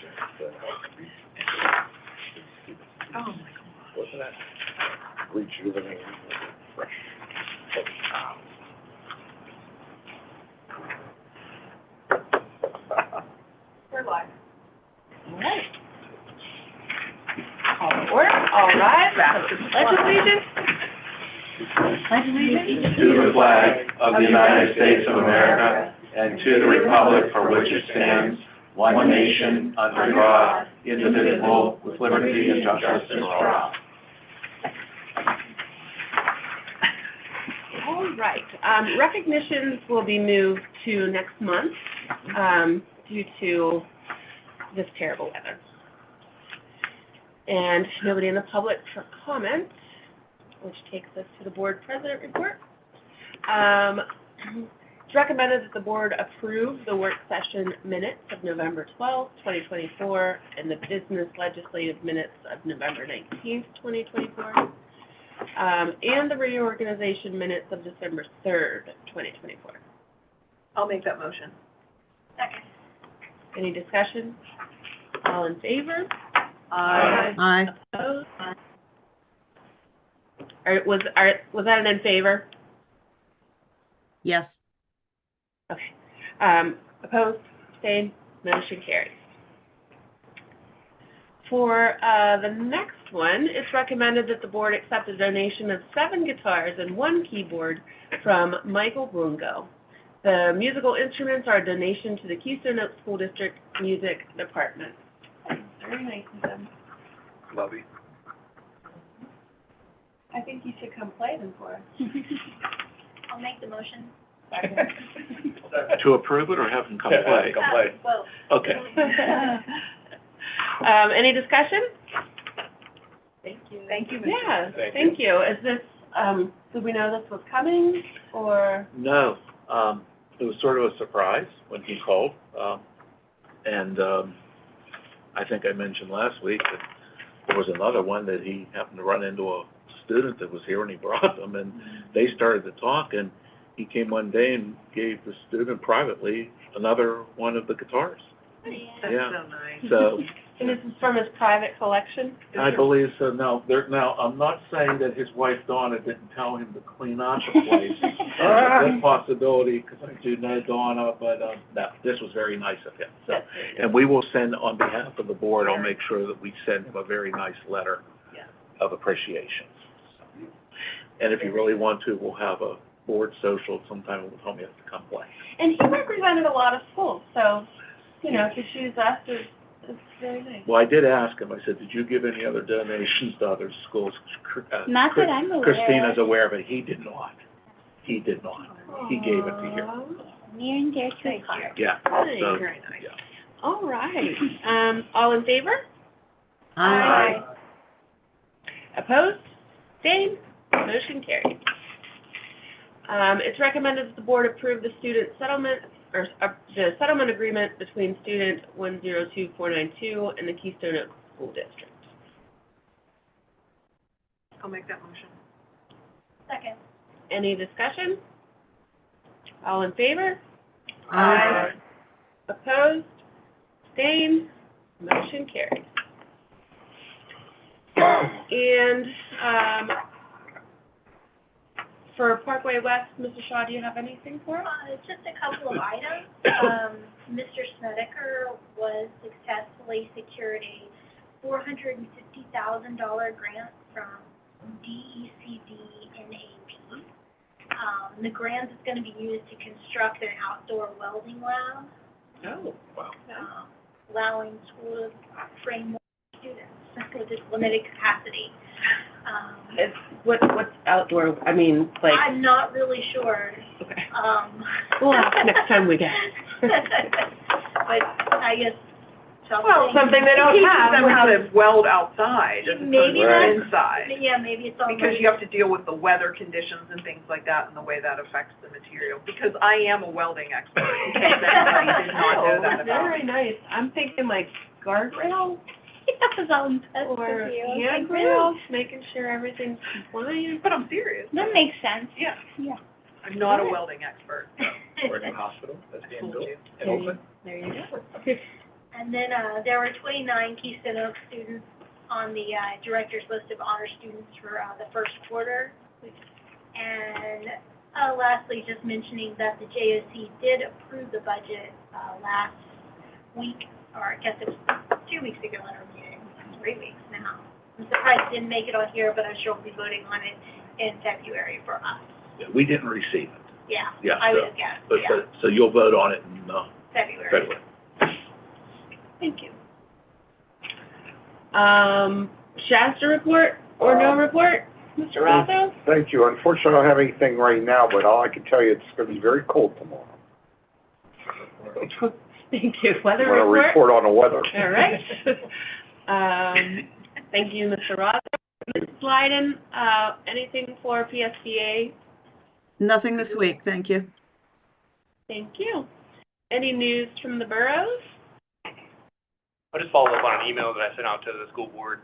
Oh, my God. Wasn't that rejuvenating, fresh? We're live. All right. All in order, all rise. Pledge allegiance. Pledge allegiance. To the flag of the United States of America and to the republic for which it stands, one nation, under God, indivisible, with liberty and justice for all. All right, recognitions will be moved to next month, due to this terrible weather. And nobody in the public for comment, which takes us to the board president report. It's recommended that the board approve the work session minutes of November 12th, 2024, and the business legislative minutes of November 19th, 2024, and the reorganization minutes of December 3rd, 2024. I'll make that motion. Second. Any discussion? All in favor? Aye. Aye. Opposed? Was that an in favor? Yes. Okay. Opposed? Abstained? Motion carries. For the next one, it's recommended that the board accept a donation of 7 guitars and 1 keyboard from Michael Brungo. The musical instruments are a donation to the Keystone Oaks School District Music Department. Very nice of them. Love you. I think you should come play them for us. I'll make the motion. To approve it or have them come play? Come play. Well, Okay. Any discussion? Thank you. Thank you, Mr. Yeah, Thank thank you. Is this, did we know this was coming, or? No, it was sort of a surprise when he called. And I think I mentioned last week that there was another one that he happened to run into a student that was here and he brought them and they started to talk and he came one day and gave the student privately another one of the guitars. That's Yeah. so nice. So And this is from his private collection? I believe so. Now, I'm not saying that his wife Donna didn't tell him to clean out the place. That's a possibility, because I do know Donna, but, no, this was very nice of him. So, That's very and we will send, on behalf of the board, I'll make sure that we send him a very nice letter Yeah. of appreciation. And if you really want to, we'll have a board social sometime, we'll tell me to come play. And he represented a lot of schools, so, you know, to choose us is very nice. Well, I did ask him, I said, did you give any other donations to other schools? Not that I'm aware of. Christina's aware of it, he did not. He did not. He gave it to you. Aw. near and dear to his heart. Yeah. Nice. So, Very nice. yeah. All right. All in favor? Aye. Opposed? Abstained? Motion carried. It's recommended that the board approve the student settlement, or the settlement agreement between student 102492 and the Keystone Oaks School District. I'll make that motion. Second. Any discussion? All in favor? Aye. Opposed? Abstained? Motion carried. And, for Parkway West, Mr. Shaw, do you have anything for us? Just a couple of items. Mr. Snedeker was successfully secured a $450,000 grant from DECD NAP. The grant is going to be used to construct an outdoor welding lab, Oh, wow. allowing school to train more students with this limited capacity. It's, what's outdoor, I mean, like, I'm not really sure. okay. We'll ask next time we get. But I guess something. Well, something they don't Teach have, them which how is- to weld outside as opposed Maybe to that's- inside. Yeah, maybe it's all. Because you have to deal with the weather conditions and things like that and the way that affects the material. Because I am a welding expert, in case anybody did not know that Oh, about very me. nice. I'm thinking like guardrail That was all impressed or with you. handrails, making sure everything's compliant. But I'm serious. That makes sense. Yeah. Yeah. I'm not a welding expert. Or a new hospital that's being built you. and open. There you go. And then, there were 29 Keystone Oak students on the, director's list of honor students for, the first quarter. And, lastly, just mentioning that the JOC did approve the budget, last week, or I guess it was 2 weeks ago in our meeting, 3 weeks now. I'm surprised it didn't make it on here, but I'm sure we'll be voting on it in February for us. Yeah, we didn't receive it. Yeah, Yeah, I so- would guess, But, yeah, so you'll vote on it in, February. February. Thank you. Shasta report or no report, Mr. Roszo? Thank you. Unfortunately, I don't have anything right now, but all I can tell you, it's gonna be very cold tomorrow. Thank you. Weather I'm gonna report? report on the weather. All right. Thank you, Mr. Roszo. Ms. Blyden, anything for PSBA? Nothing this week, thank you. Thank you. Any news from the boroughs? I'll just follow up on an email that I sent out to the school board,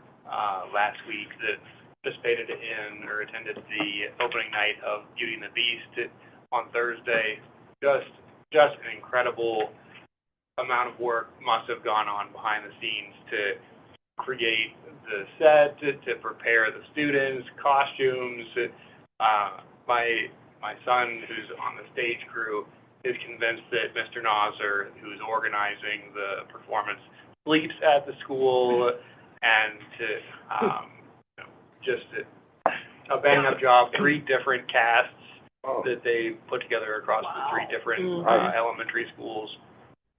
last week that participated in or attended the opening night of Beauty and the Beast on Thursday. Just an incredible amount of work must have gone on behind the scenes to create the set, to prepare the students, costumes. My son, who's on the stage crew, is convinced that Mr. Nauser, who's organizing the performance, sleeps at the school, and just a bang-up job. 3 different casts Oh, that they put together across the 3 different Mhm. elementary schools.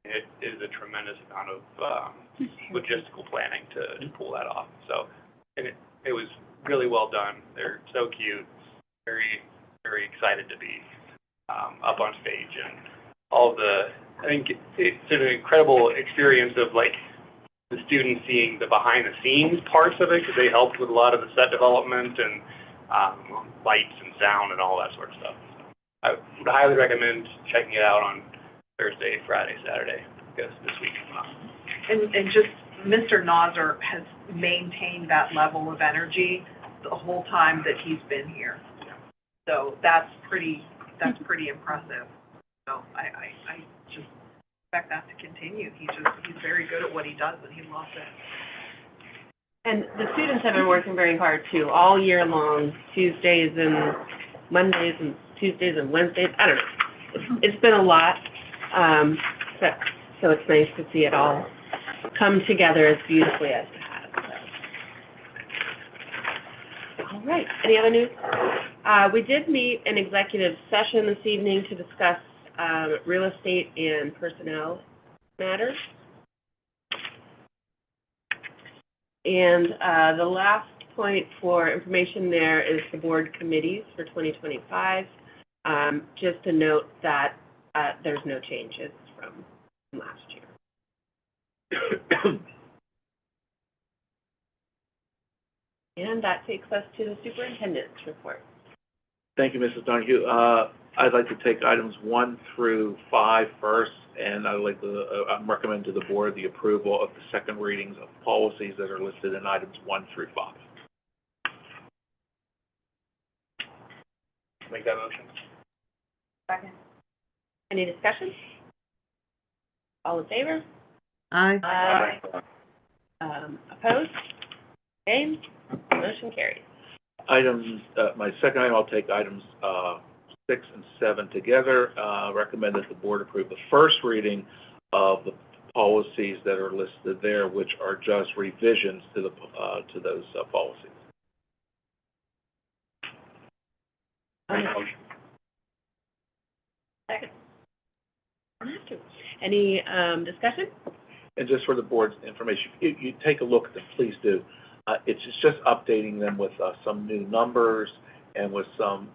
It is a tremendous amount of logistical planning to pull that off. So, and it was really well done. They're so cute, very, very excited to be up on stage, and all the, I think it's an incredible experience of like the students seeing the behind the scenes parts of it, because they helped with a lot of the set development and lights and sound and all that sort of stuff. So I would highly recommend checking it out on Thursday, Friday, Saturday, because this week. And just, Mr. Nauser has maintained that level of energy the whole time that he's been here. So that's pretty impressive. So I just expect that to continue. He's very good at what he does, and he loves it. And the students have been working very hard too, all year long, Tuesdays and Mondays and Tuesdays and Wednesdays. I don't know. It's been a lot. So it's nice to see it all come together as beautifully as it has. So. All right. Any other news? We did meet in executive session this evening to discuss real estate and personnel matters. And the last point for information there is the board committees for 2025. Just to note that there's no changes from last year. And that takes us to the superintendent's report. Thank you, Mrs. Donahue. I'd like to take items 1 through 5 first, and I'd like to, recommend to the board the approval of the second readings of policies that are listed in items 1 through 5. Make that motion. Second. Any discussion? All in favor? Aye. Opposed? Abstained? Motion carries. Items, my second item, I'll take items 6 and 7 together. Recommend that the board approve the first reading of the policies that are listed there, which are just revisions to the to those policies. Make that motion. Second. Any discussion? And just for the board's information, if you take a look at them, please do. It's just updating them with some new numbers and with some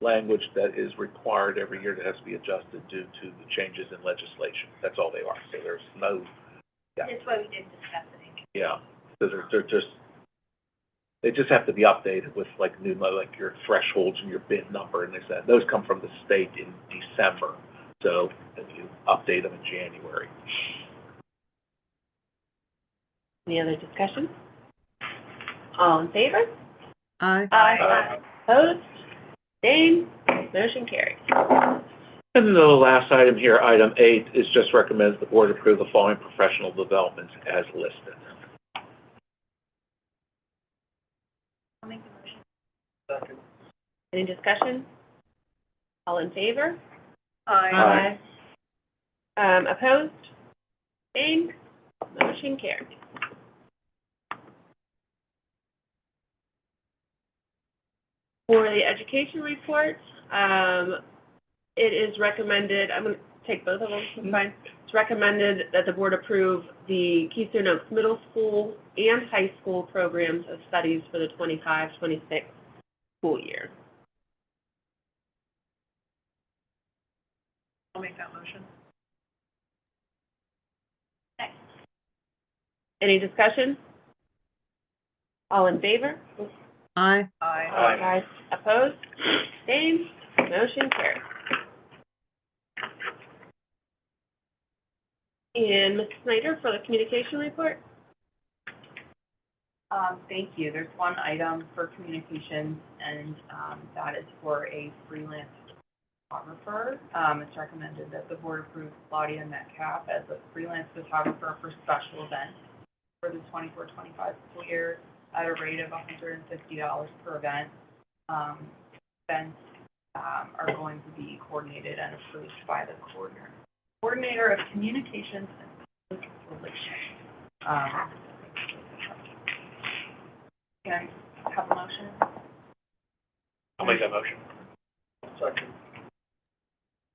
language that is required every year that has to be adjusted due to the changes in legislation. That's all they are. So there's no, yeah, That's why we didn't discuss it. yeah. So they're just, they just have to be updated with like new, like your thresholds and your bin number and things like that. Those come from the state in December. So if you update them in January. Any other discussion? All in favor? Aye. Opposed? Abstained? Motion carries. And then the last item here, item 8, is just recommends the board approve the following professional developments as listed. I'll make the motion. Second. Any discussion? All in favor? Aye. Opposed? Abstained? Motion carried. For the education report, it is recommended, I'm going to take both of them, it's fine. It's recommended that the board approve the Keystone Oaks Middle School and High School programs of studies for the 25-26 school year. I'll make that motion. Any discussion? All in favor? Aye. Aye. Opposed? Abstained? Motion carried. And Ms. Snyder for the communication report? Thank you. There's one item for communications, and that is for a freelance photographer. It's recommended that the board approve Claudia Metcalf as a freelance photographer for special events for the 24-25 school year at a rate of $150 per event. Events are going to be coordinated and approved by the coordinator of communications and public relations. Can I have a motion? I'll make that motion. Second.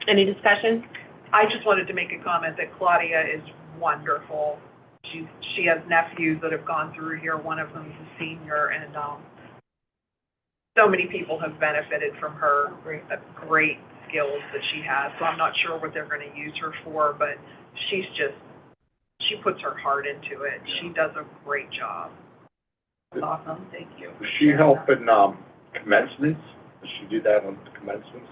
Any discussion? I just wanted to make a comment that Claudia is wonderful. She has nephews that have gone through here. One of them is a senior, and so many people have benefited from her great skills that she has. So I'm not sure what they're going to use her for, but she puts her heart into it. She does a great job. That's awesome. Thank you. Does she help in, commencements? Does she do that on the commencements?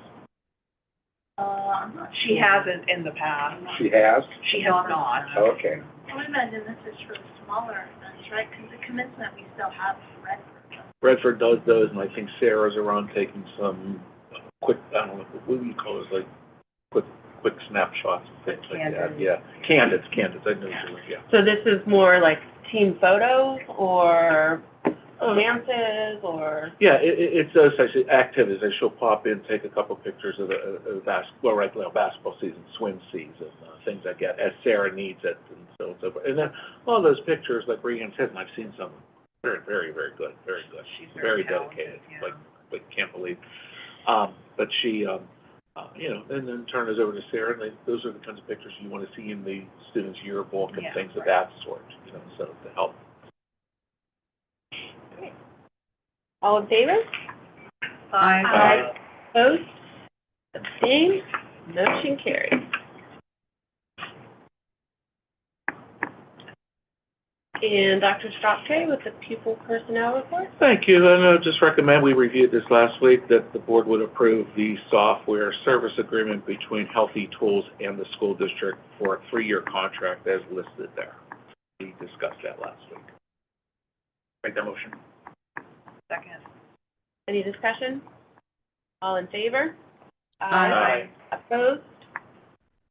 I'm not She sure. hasn't in the past. She has? She has not. Okay. I would imagine this is for smaller events, right? Because the commencement, we still have Redford. Redford does those, and I think Sarah's around taking some quick, I don't know, what do you call it, like, quick snapshots, things like that, Candids. yeah. Candids, I know, yeah. So this is more like team photos or dances or? Yeah, it's those types of activities. She'll pop in, take a couple pictures of the basketball season, swim season, things like that, as Sarah needs it, and so on and so forth. And then all those pictures, like Regan said, and I've seen some, very, very, very good, very good. She's Very talented, dedicated, yeah. like can't believe. But she, you know, and then turn those over to Sarah, and those are the kinds of pictures you want to see in the student's yearbook and Yeah, things of right. that sort, you know, so to help. All in favor? Aye. Opposed? Abstained? Motion carried. And Dr. Stropke with the pupil personnel report? Thank you, and I just recommend, we reviewed this last week, that the board would approve the software service agreement between Healthy Tools and the school district for a 3-year contract as listed there. We discussed that last week. Make that motion. Second. Any discussion? All in favor? Aye. Opposed?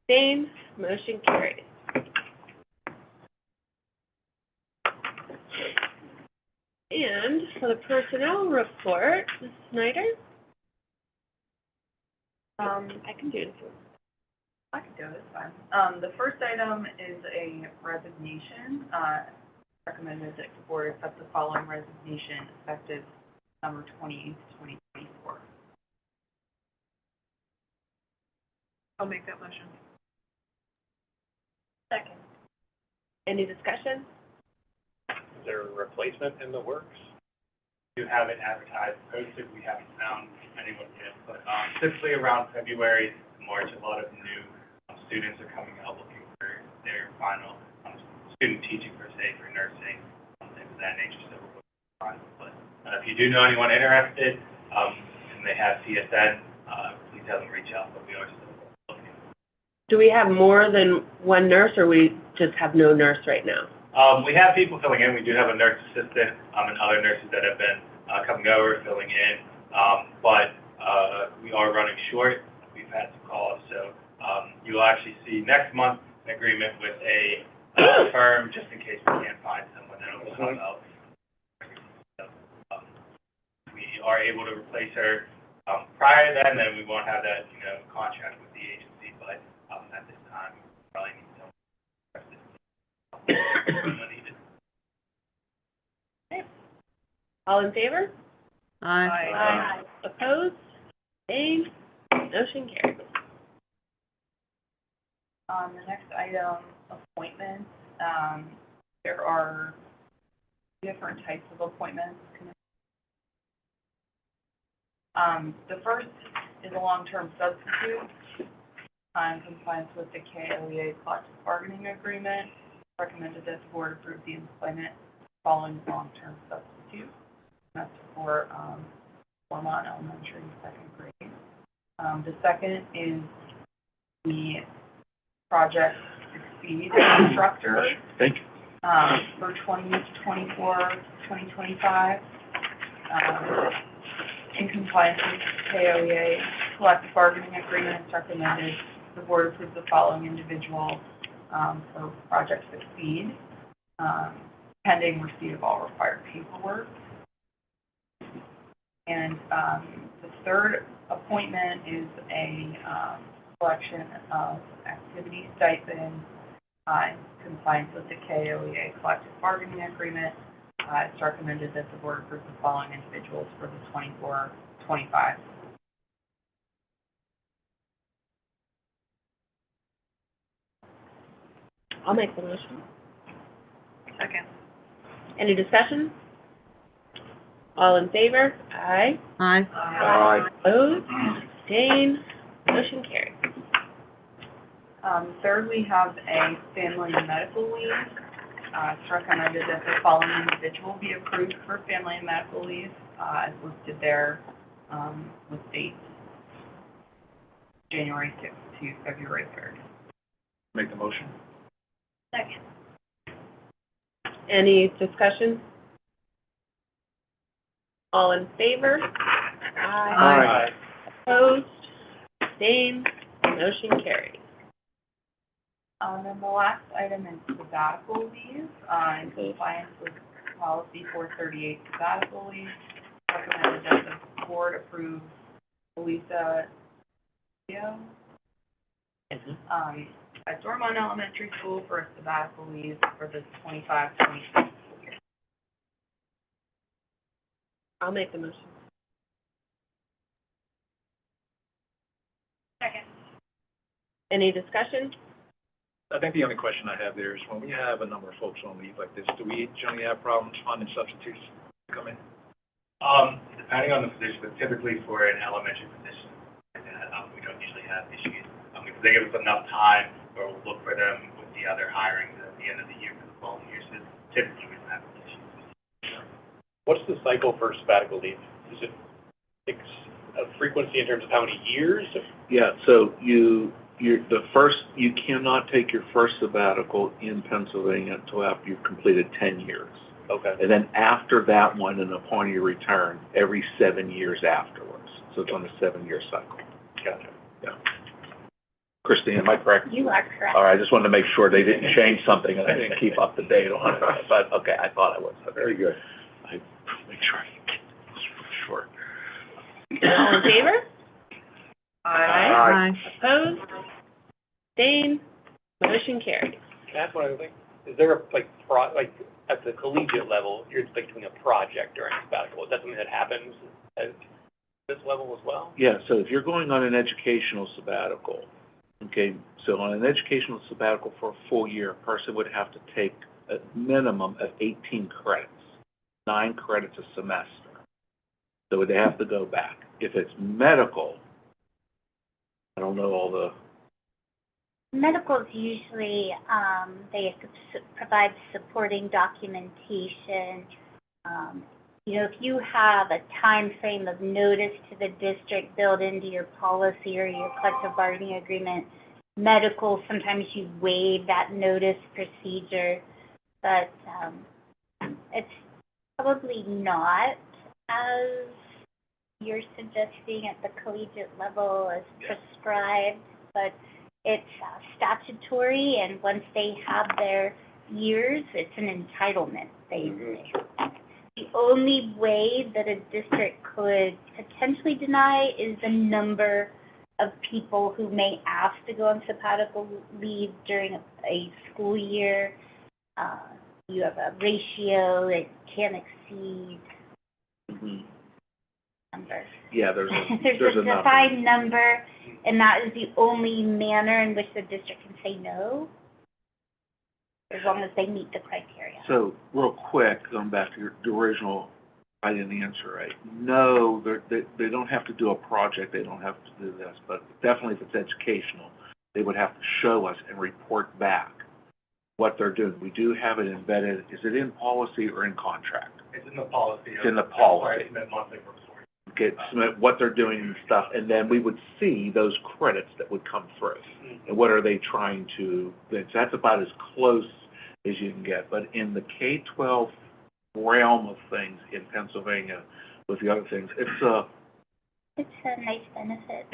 Abstained? Motion carried. And for the personnel report, Ms. Snyder? I can do it. I can do it, it's fine. The first item is a resignation. Recommended that the board accept the following resignation effective December 28th, 2024. I'll make that motion. Second. Any discussion? Is there a replacement in the works? You have it advertised, posted, we haven't found anyone yet, but typically around February to March, a lot of new students are coming out looking for their final student teaching per se, for nursing, things of that nature, so we're looking for final. But if you do know anyone interested, and they have CSN, please have them reach out, but we are still looking. Do we have more than one nurse, or we just have no nurse right now? We have people filling in. We do have a nurse assistant, and other nurses that have been coming over, filling in. But we are running short. We've we've had some calls. So, you will actually see next month an agreement with a firm, just in case we can't find someone that will help out. So, we are able to replace her, prior to then we won't have that, contract with the agency, but, at this time, we probably need someone needed. All in favor? Aye. Aye. Opposed? Abstained? Motion carries. The next item, appointments. There are different types of appointments. The first is a long-term substitute in compliance with the KLEA collective bargaining agreement. Recommended that the board approve the employment following long-term substitute. That's for Ormond Elementary, second grade. The second is the Project Succeed instructor Thank you. for 2024, 2025. In compliance with KOEA collective bargaining agreement, it's recommended the board approve the following individual for Project Succeed, pending receipt of all required paperwork. And the third appointment is a selection of activity stipends in compliance with the KOEA collective bargaining agreement. It's recommended that the board approve the following individuals for the 24-25. I'll make the motion. Second. Any discussion? All in favor? Aye. Aye. Aye. Opposed? Abstained? Motion carries. Third, we have a family and medical leave. It's recommended that the following individual be approved for family and medical leave, as listed there, with dates January 6th to February 3rd. Make the motion. Second. Any discussion? All in favor? Aye. Opposed? Abstained? Motion carries. And the last item is sabbatical leave, in compliance with policy 438 sabbatical leave. Recommended that the board approve Lisa Leo, at Dormont Elementary School for a sabbatical leave for the 25-26 school year. I'll make the motion. Second. Any discussion? I think the only question I have there is when we have a number of folks on leave like this, do we generally have problems finding substitutes to come in? Depending on the position, but typically for an elementary position, we don't usually have issues. Because they give us enough time where we'll look for them with the other hirings at the end of the year for the following year. So typically we don't have issues. What's the cycle for sabbatical leave? Is it a frequency in terms of how many years? Yeah, so you cannot take your first sabbatical in Pennsylvania until after you've completed 10 years. Okay. And then after that one, and upon your return, every 7 years afterwards. So it's on a 7-year cycle. Gotcha. Yeah. Christine, am I correct? You are correct. All right, I just wanted to make sure they didn't change something and I didn't keep up to date on it. But, okay, I thought I was. Very good. I make sure I get sure. All in favor? Aye. Opposed? Abstained? Motion carries. Can I ask one other thing? Is there a, at the collegiate level, you're doing a project during sabbatical? Is that something that happens at this level as well? Yeah, so if you're going on an educational sabbatical, okay, so on an educational sabbatical for a full year, a person would have to take a minimum of 18 credits, 9 credits a semester. So they have to go back. If it's medical, I don't know all the... Medicals usually, they provide supporting documentation. If you have a time frame of notice to the district built into your policy or your collective bargaining agreement, medical, sometimes you waive that notice procedure, but it's probably not as you're suggesting at the collegiate level is prescribed, but it's statutory, and once they have their years, it's an entitlement, basically. The only way that a district could potentially deny is the number of people who may ask to go on sabbatical leave during a school year. You have a ratio that can't exceed number. Yeah, there's There's a a number. defined number, and that is the only manner in which the district can say no, as long as they meet the criteria. So, real quick, going back to the original, I didn't answer right. No, they don't have to do a project, they don't have to do this, but definitely if it's educational, they would have to show us and report back what they're doing. We do have it embedded, is it in policy or in contract? It's in the policy. It's in the policy. Submit monthly reports. Submit what they're doing and stuff, and then we would see those credits that would come through. And what are they trying to, that's about as close as you can get. But in the K-12 realm of things in Pennsylvania, with the other things, it's a nice benefit.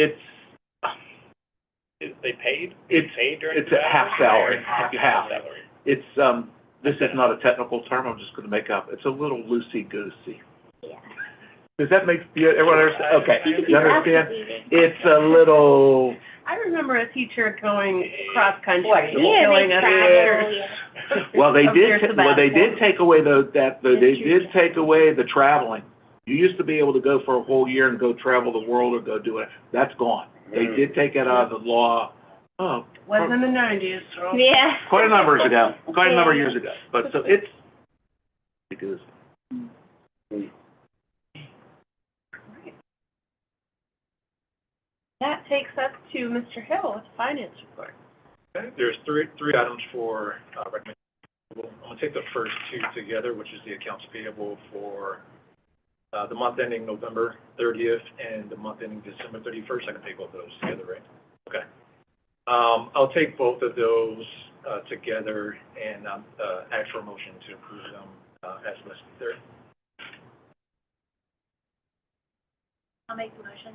They paid? It's Paid during it's a half salary, half. salary. It's, this is not a technical term, I'm just gonna make up, it's a little loosey-goosey. Yeah. Does that make, everyone understand? Okay, you understand? Absolutely. It's a little, I remember a teacher going cross-country, Yeah, killing they us. travel, yeah. well, they Of their did sabbatical. take away they Yes, you did take away the traveling. You used to be able to go for a whole year and go travel the world or go do it. That's gone. They did take it out of the law, Was in the 90s, so. Yeah. quite a number of years ago. But so it's, because, That takes us to Mr. Hill with the finance report. Okay, there's three items for, recommendation. I'm gonna take the first two together, which is the accounts payable for, the month ending November 30th and the month ending December 31st. I can take both of those together, right? Okay. I'll take both of those, together and, ask for a motion to approve them, as listed there. I'll make the motion.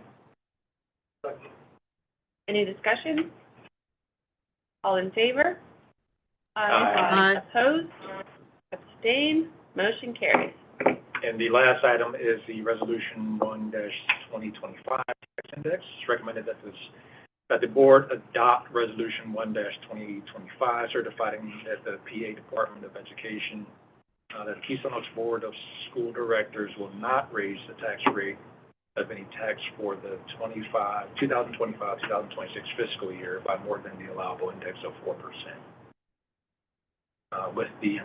Any discussion? All in favor? Aye. Opposed? Abstained? Motion carries. And the last item is the resolution 1-2025 tax index. It's recommended that the board adopt resolution 1-2025, certifying that the PA Department of Education, that the Keystone Oaks Board of School Directors will not raise the tax rate of any tax for the 2025-2026 fiscal year by more than the allowable index of 4%. With the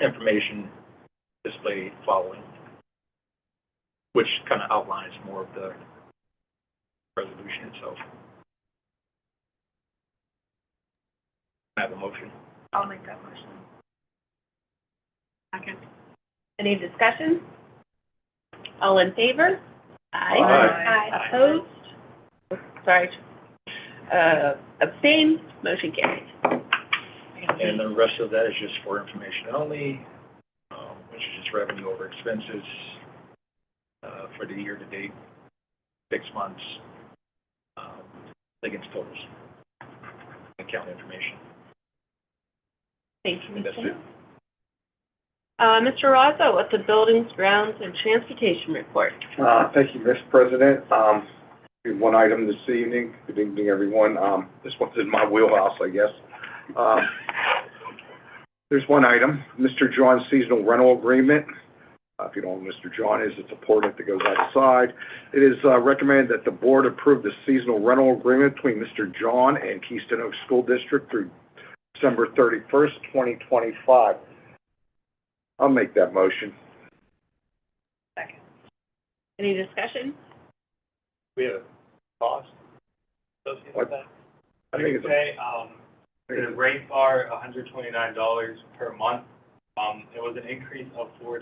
information displayed following, which kind of outlines more of the resolution itself. I have a motion. I'll make that motion. Second. Any discussion? All in favor? Aye. Opposed? Sorry. Abstained? Motion carries. And the rest of that is just for information only, which is just revenue over expenses, for the year-to-date, 6 months, against totals, account information. Thank you, And that's Mr. it. Mr. Rozzo, with the Buildings, Grounds, and Transportation Report. Thank you, Mr. President. One item this evening. Good evening, everyone. This one's in my wheelhouse, I guess. There's one item, Mr. John's seasonal rental agreement. If you don't know what Mr. John is, it's a portent that goes outside. It is recommended that the board approve the seasonal rental agreement between Mr. John and Keystone Oaks School District through December 31st, 2025. I'll make that motion. Second. Any discussion? We have a cost associated with that? I think it's The rates are $129 per month. It was an increase of $4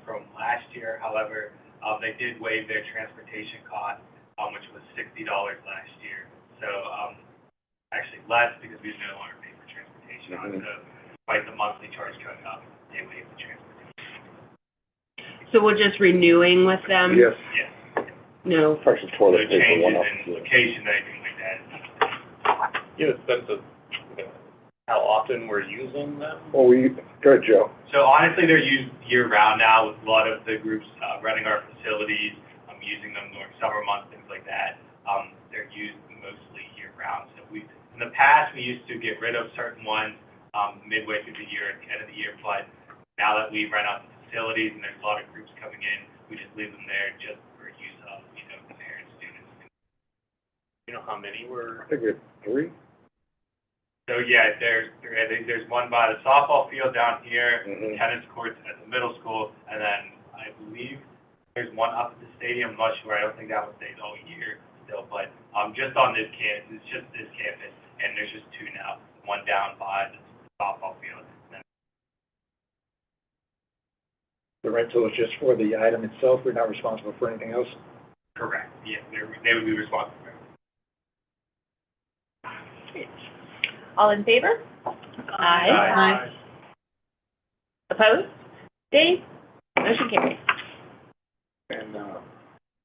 from last year. However, they did waive their transportation cost, which was $60 last year. So, actually less because we no longer pay for transportation. So, despite the monthly charge going up, they waived the transportation. So we're just renewing with them? Yes. Yes. No. Price of No toilet paper changes went up. in location, anything like that. You have a sense of how often we're using them? Well, go ahead, Joe. So honestly, they're used year-round now with a lot of the groups running our facilities, using them during summer months, things like that. They're used mostly year-round. So in the past, we used to get rid of certain ones midway through the year, at the end of the year, but now that we rent out the facilities and there's a lot of groups coming in, we just leave them there just for use of, the parents, students. You know how many were? I think we have 3. So yeah, there's one by the softball field down here, Mhm. tennis courts at the middle school, and then I believe there's one up at the stadium. I'm not sure. I don't think that one stays all year still, but just on this campus, it's just this campus, and there's just 2 now. One down by the softball field. And then The rental is just for the item itself, we're not responsible for anything else? correct. Yeah, they would be responsible for it. All in favor? Aye. Aye. Opposed? Abstained? Motion carries. And,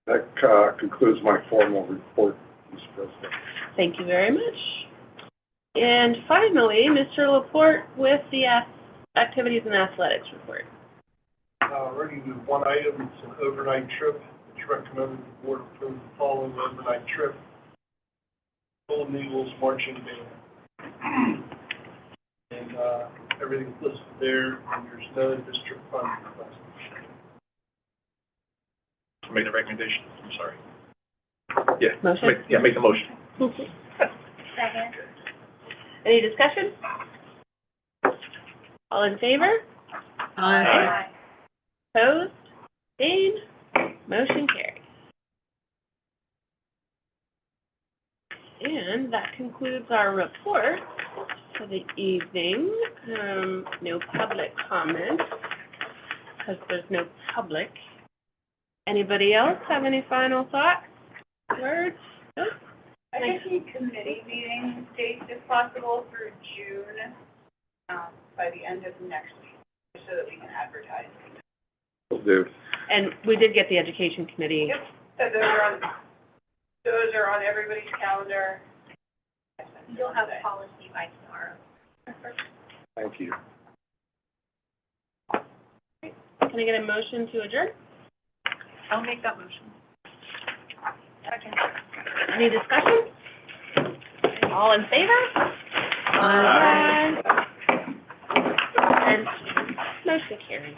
that, concludes my formal report, Mr. President. Thank you very much. And finally, Mr. Laporte with the activities and athletics report. Ready to do one item, it's an overnight trip. It's recommended the board approve the following overnight trip. Golden Eagles Marching Band. And, everything's listed there, and there's no district fund request. Make the recommendation, I'm sorry. Yeah. Motion? Make the motion. Second. Any discussion? All in favor? Aye. Opposed? Abstained? Motion carries. And that concludes our report for the evening. No public comment, because there's no public. Anybody else have any final thoughts, words? Nope. I just need committee meeting dates if possible for June, by the end of next week, so that we can advertise. Will do. And we did get the education committee. Yep, so those are on everybody's calendar. You'll have policy by tomorrow. Thank you. Can I get a motion to adjourn? I'll make that motion. Second. Any discussion? All in favor? Aye. And motion carries.